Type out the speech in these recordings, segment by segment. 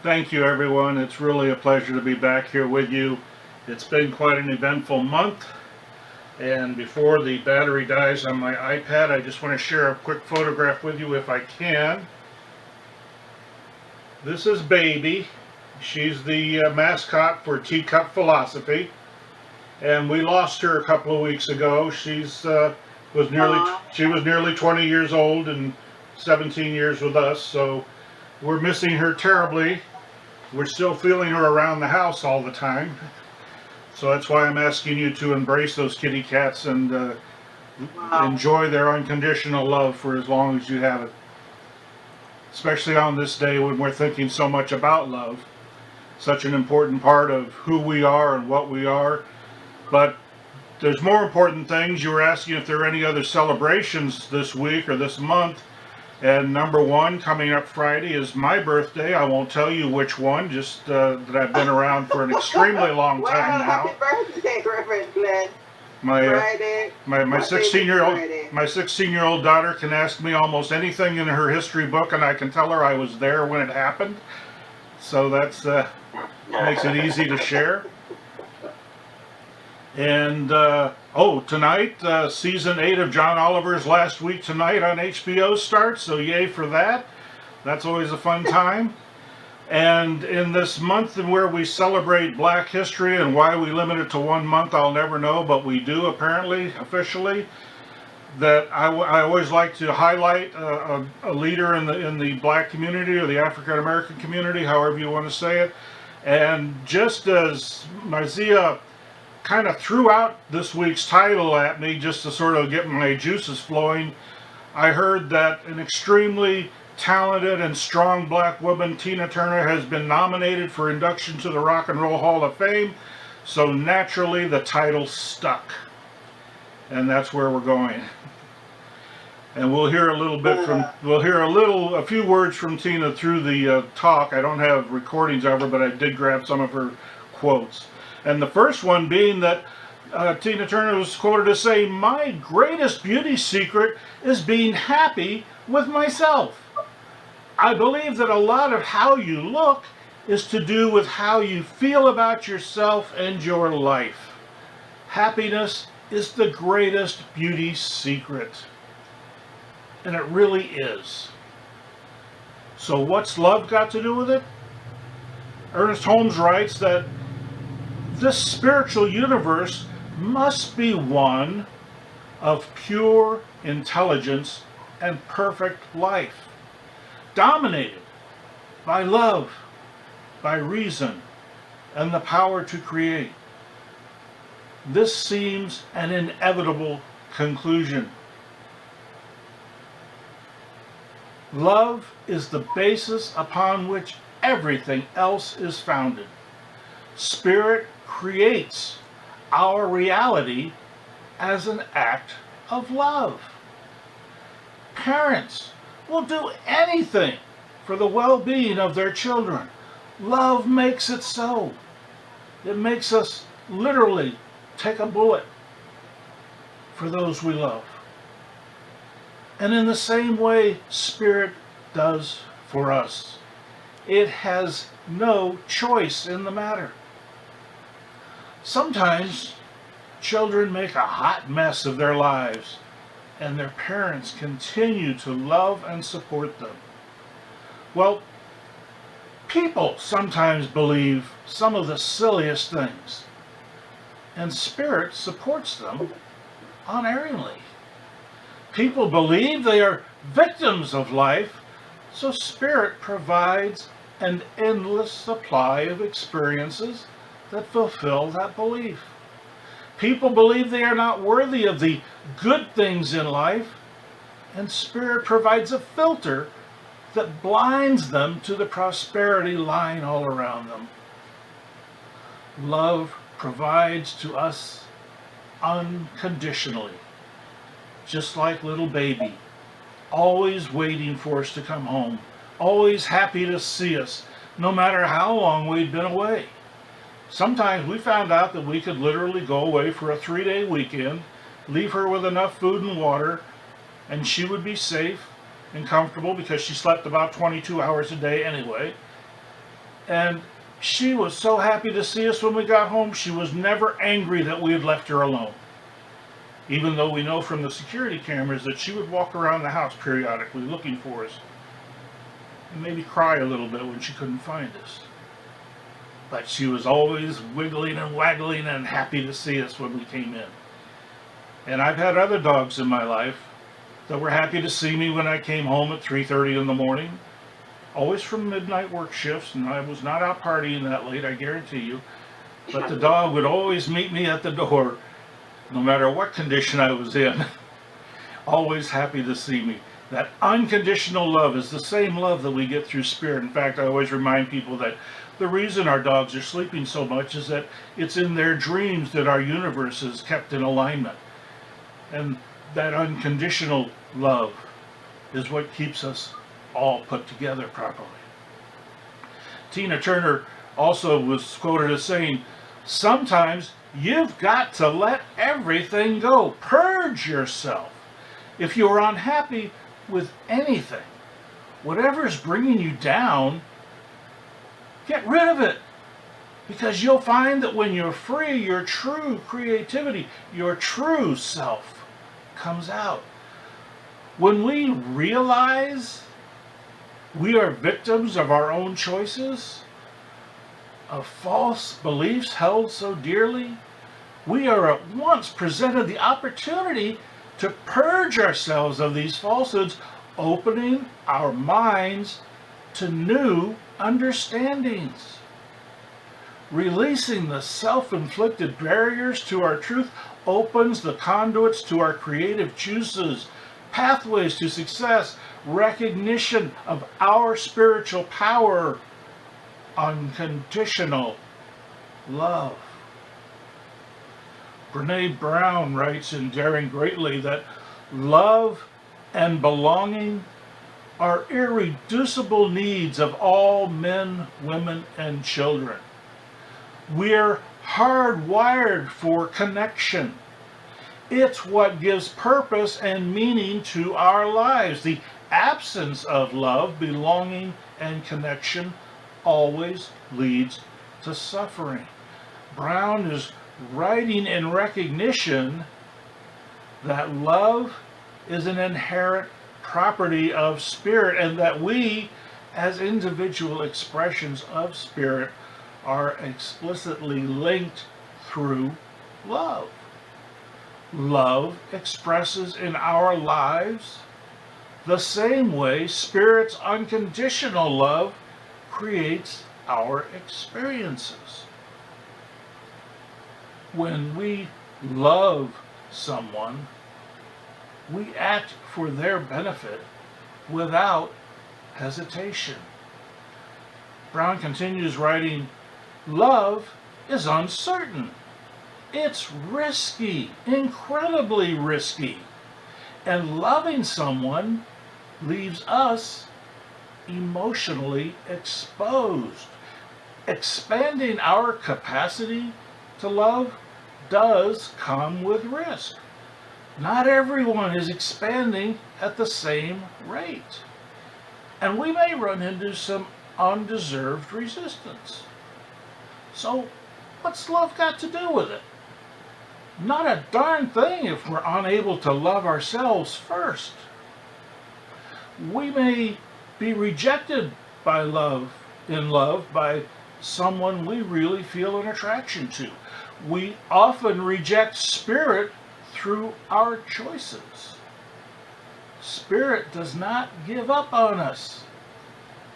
Thank you, everyone. It's really a pleasure to be back here with you. It's been quite an eventful month. And before the battery dies on my iPad, I just want to share a quick photograph with you if I can. This is Baby. She's the mascot for Teacup Philosophy. And we lost her a couple of weeks ago. She was nearly 20 years old and 17 years with us, so we're missing her terribly. We're still feeling her around the house all the time. So that's why I'm asking you to embrace those kitty cats and enjoy their unconditional love for as long as you have it. Especially on this day when we're thinking so much about love. Such an important part of who we are and what we are. But there's more important things. You were asking if there are any other celebrations this week or this month. And number one, coming up Friday, is my birthday. I won't tell you which one, just that I've been around for an extremely long time now. Happy birthday, Reverend Glenn. My 16-year-old daughter can ask me almost anything in her history book, and I can tell her I was there when it happened. So that's makes it easy to share. And tonight, season 8 of John Oliver's Last Week Tonight on HBO starts, so yay for that. That's always a fun time. And in this month where we celebrate Black history, and why we limit it to 1 month, I'll never know, but we do apparently, officially, that I always like to highlight a leader in the Black community or the African American community, however you want to say it. And just as Marcia kind of threw out this week's title at me just to sort of get my juices flowing, I heard that an extremely talented and strong Black woman, Tina Turner, has been nominated for induction to the Rock and Roll Hall of Fame, so naturally the title stuck. And that's where we're going. And we'll hear a few words from Tina through the talk. I don't have recordings of her, but I did grab some of her quotes. And the first one being that Tina Turner was quoted as saying, "My greatest beauty secret is being happy with myself. I believe that a lot of how you look is to do with how you feel about yourself and your life. Happiness is the greatest beauty secret." And it really is. So what's love got to do with it? Ernest Holmes writes that this spiritual universe must be one of pure intelligence and perfect life, dominated by love, by reason, and the power to create. This seems an inevitable conclusion. Love is the basis upon which everything else is founded. Spirit creates our reality as an act of love. Parents will do anything for the well-being of their children. Love makes it so. It makes us literally take a bullet for those we love. And in the same way, Spirit does for us. It has no choice in the matter. Sometimes children make a hot mess of their lives, and their parents continue to love and support them. Well, people sometimes believe some of the silliest things, and Spirit supports them unerringly. People believe they are victims of life, so Spirit provides an endless supply of experiences that fulfill that belief. People believe they are not worthy of the good things in life, and Spirit provides a filter that blinds them to the prosperity lying all around them. Love provides to us unconditionally, just like little Baby, always waiting for us to come home, always happy to see us, no matter how long we'd been away. Sometimes we found out that we could literally go away for a 3-day weekend, leave her with enough food and water, and she would be safe and comfortable because she slept about 22 hours a day anyway. And she was so happy to see us when we got home. She was never angry that we had left her alone. Even though we know from the security cameras that she would walk around the house periodically looking for us. And maybe cry a little bit when she couldn't find us. But she was always wiggling and waggling and happy to see us when we came in. And I've had other dogs in my life that were happy to see me when I came home at 3:30 in the morning. Always from midnight work shifts, and I was not out partying that late, I guarantee you. But the dog would always meet me at the door, no matter what condition I was in. Always happy to see me. That unconditional love is the same love that we get through spirit. In fact, I always remind people that the reason our dogs are sleeping so much is that it's in their dreams that our universe is kept in alignment. And that unconditional love is what keeps us all put together properly. Tina Turner also was quoted as saying, sometimes you've got to let everything go. Purge yourself. If you're unhappy with anything, whatever's bringing you down, get rid of it. Because you'll find that when you're free, your true creativity, your true self comes out. When we realize we are victims of our own choices, of false beliefs held so dearly, we are at once presented the opportunity to purge ourselves of these falsehoods, opening our minds to new understandings. Releasing the self-inflicted barriers to our truth opens the conduits to our creative juices, pathways to success, recognition of our spiritual power, unconditional love. Brene Brown writes in Daring Greatly that love and belonging are irreducible needs of all men, women, and children. We're hardwired for connection. It's what gives purpose and meaning to our lives. The absence of love, belonging, and connection always leads to suffering. Brown is writing in recognition that love is an inherent property of spirit, and that we, as individual expressions of spirit, are explicitly linked through love. Love expresses in our lives the same way Spirit's unconditional love creates our experiences. When we love someone, we act for their benefit without hesitation. Brown continues writing, love is uncertain. It's risky, incredibly risky. And loving someone leaves us emotionally exposed. Expanding our capacity to love does come with risk. Not everyone is expanding at the same rate. And we may run into some undeserved resistance. So, what's love got to do with it? Not a darn thing if we're unable to love ourselves first. We may be rejected by love by someone we really feel an attraction to. We often reject Spirit through our choices. Spirit does not give up on us.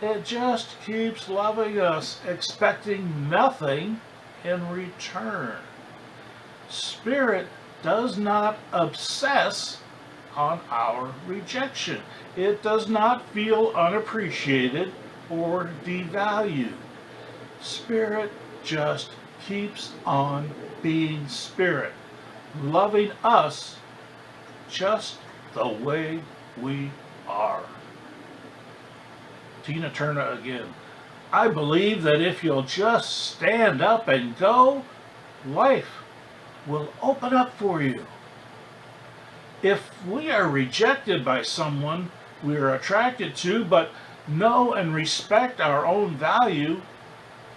It just keeps loving us, expecting nothing in return. Spirit does not obsess on our rejection. It does not feel unappreciated or devalued. Spirit just keeps on being Spirit, loving us just the way we are. Tina Turner again. I believe that if you'll just stand up and go, life will open up for you. If we are rejected by someone we are attracted to, but know and respect our own value,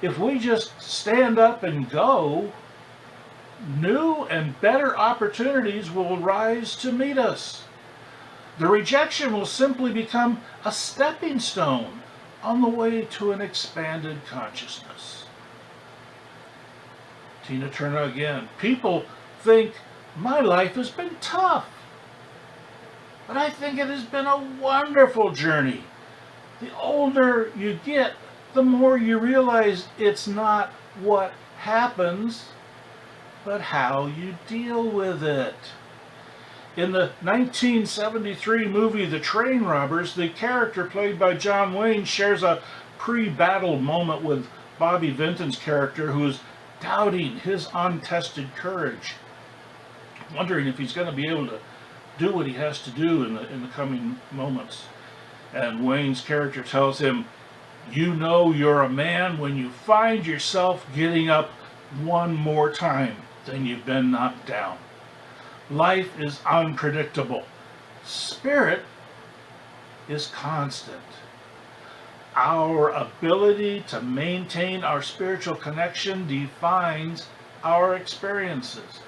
If we just stand up and go, new and better opportunities will rise to meet us. The rejection will simply become a stepping stone on the way to an expanded consciousness. Tina Turner again. People think my life has been tough, but I think it has been a wonderful journey. The older you get, the more you realize it's not what happens, but how you deal with it. In the 1973 movie The Train Robbers, the character played by John Wayne shares a pre-battle moment with Bobby Vinton's character, who is doubting his untested courage, wondering if he's going to be able to do what he has to do in the coming moments. And Wayne's character tells him, "You know you're a man when you find yourself getting up one more time than you've been knocked down. Life is unpredictable. Spirit is constant." Our ability to maintain our spiritual connection defines our experiences.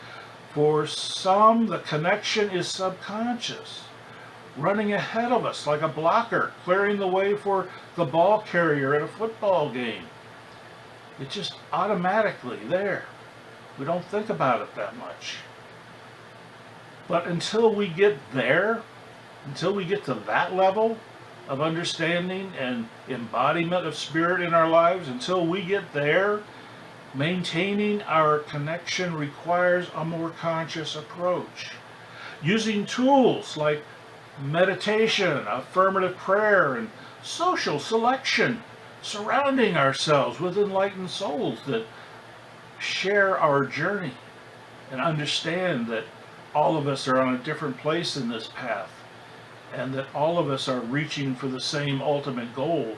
For some, the connection is subconscious, running ahead of us like a blocker, clearing the way for the ball carrier at a football game. It's just automatically there. We don't think about it that much. But until we get there, until we get to that level of understanding and embodiment of spirit in our lives, until we get there, maintaining our connection requires a more conscious approach. Using tools like meditation, affirmative prayer, and social selection, surrounding ourselves with enlightened souls that share our journey and understand that all of us are on a different place in this path, and that all of us are reaching for the same ultimate goal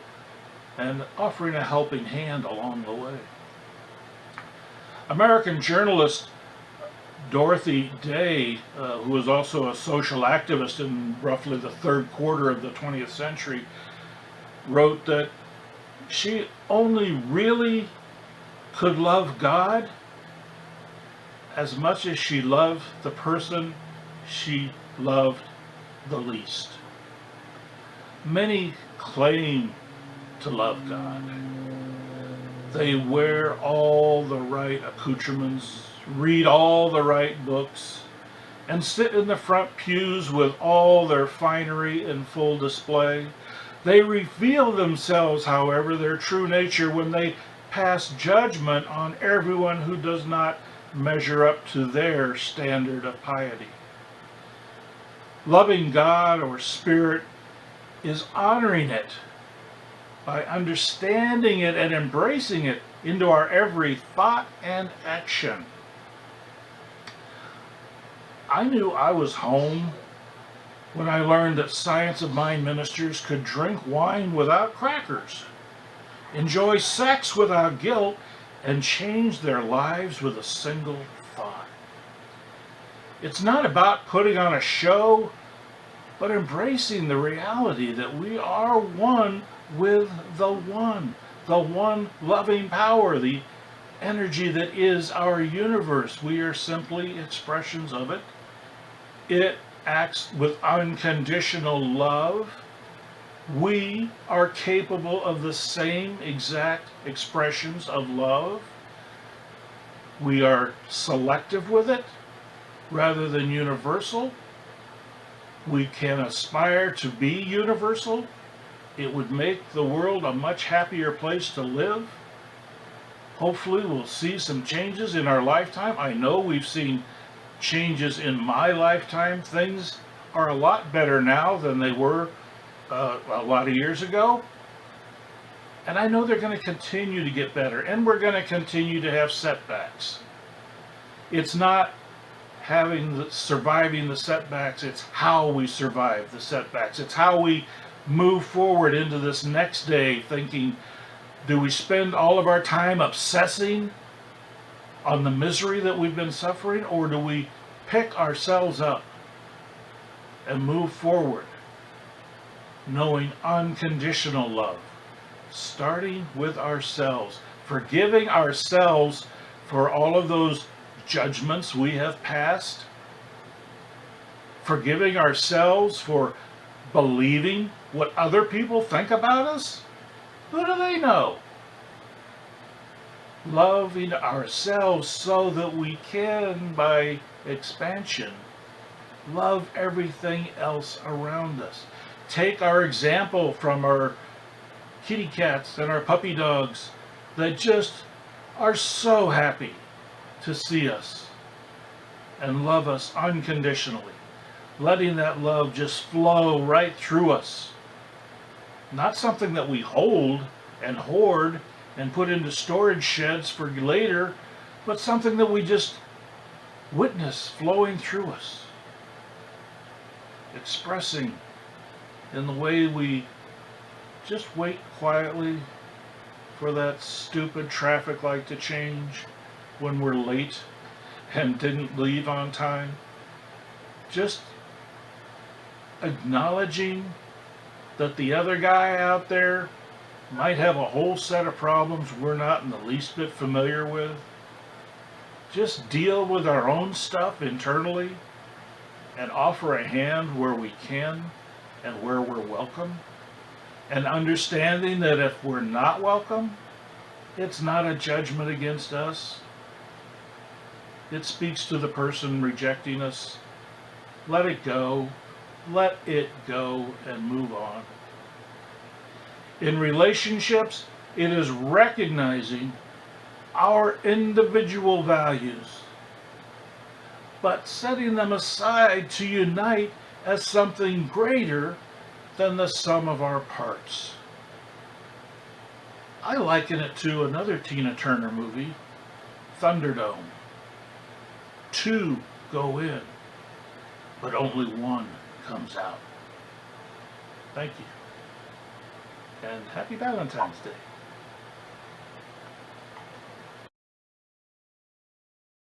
and offering a helping hand along the way. American journalist Dorothy Day, who was also a social activist in roughly the third quarter of the 20th century, wrote that she only really could love God as much as she loved the person she loved the least. Many claim to love God. They wear all the right accoutrements, read all the right books, and sit in the front pews with all their finery in full display. They reveal themselves, however, their true nature, when they pass judgment on everyone who does not measure up to their standard of piety. Loving God or Spirit is honoring it by understanding it and embracing it into our every thought and action. I knew I was home when I learned that Science of Mind ministers could drink wine without crackers, enjoy sex without guilt, and change their lives with a single thought. It's not about putting on a show, but embracing the reality that we are one with the one loving power, the energy that is our universe. We are simply expressions of it. It acts with unconditional love. We are capable of the same exact expressions of love. We are selective with it rather than universal. We can aspire to be universal. It would make the world a much happier place to live. Hopefully we'll see some changes in our lifetime. I know we've seen changes in my lifetime. Things are a lot better now than they were a lot of years ago. And I know they're going to continue to get better, and we're going to continue to have setbacks. It's not surviving the setbacks, it's how we survive the setbacks. It's how we move forward into this next day thinking, do we spend all of our time obsessing on the misery that we've been suffering, or do we pick ourselves up and move forward knowing unconditional love, starting with ourselves? forgiving ourselves for all of those judgments we have passed, forgiving ourselves for believing what other people think about us. Who do they know? Loving ourselves so that we can, by expansion, love everything else around us. Take our example from our kitty cats and our puppy dogs that just are so happy to see us and love us unconditionally. Letting that love just flow right through us. Not something that we hold and hoard and put into storage sheds for later, but something that we just witness flowing through us. Expressing in the way we just wait quietly for that stupid traffic light to change when we're late and didn't leave on time. Just acknowledging that the other guy out there might have a whole set of problems we're not in the least bit familiar with. Just deal with our own stuff internally and offer a hand where we can and where we're welcome. And understanding that if we're not welcome, it's not a judgment against us. It speaks to the person rejecting us. Let it go. Let it go and move on. In relationships, it is recognizing our individual values, but setting them aside to unite as something greater than the sum of our parts. I liken it to another Tina Turner movie, Thunderdome. Two go in, but only one comes out. Thank you. And happy Valentine's Day.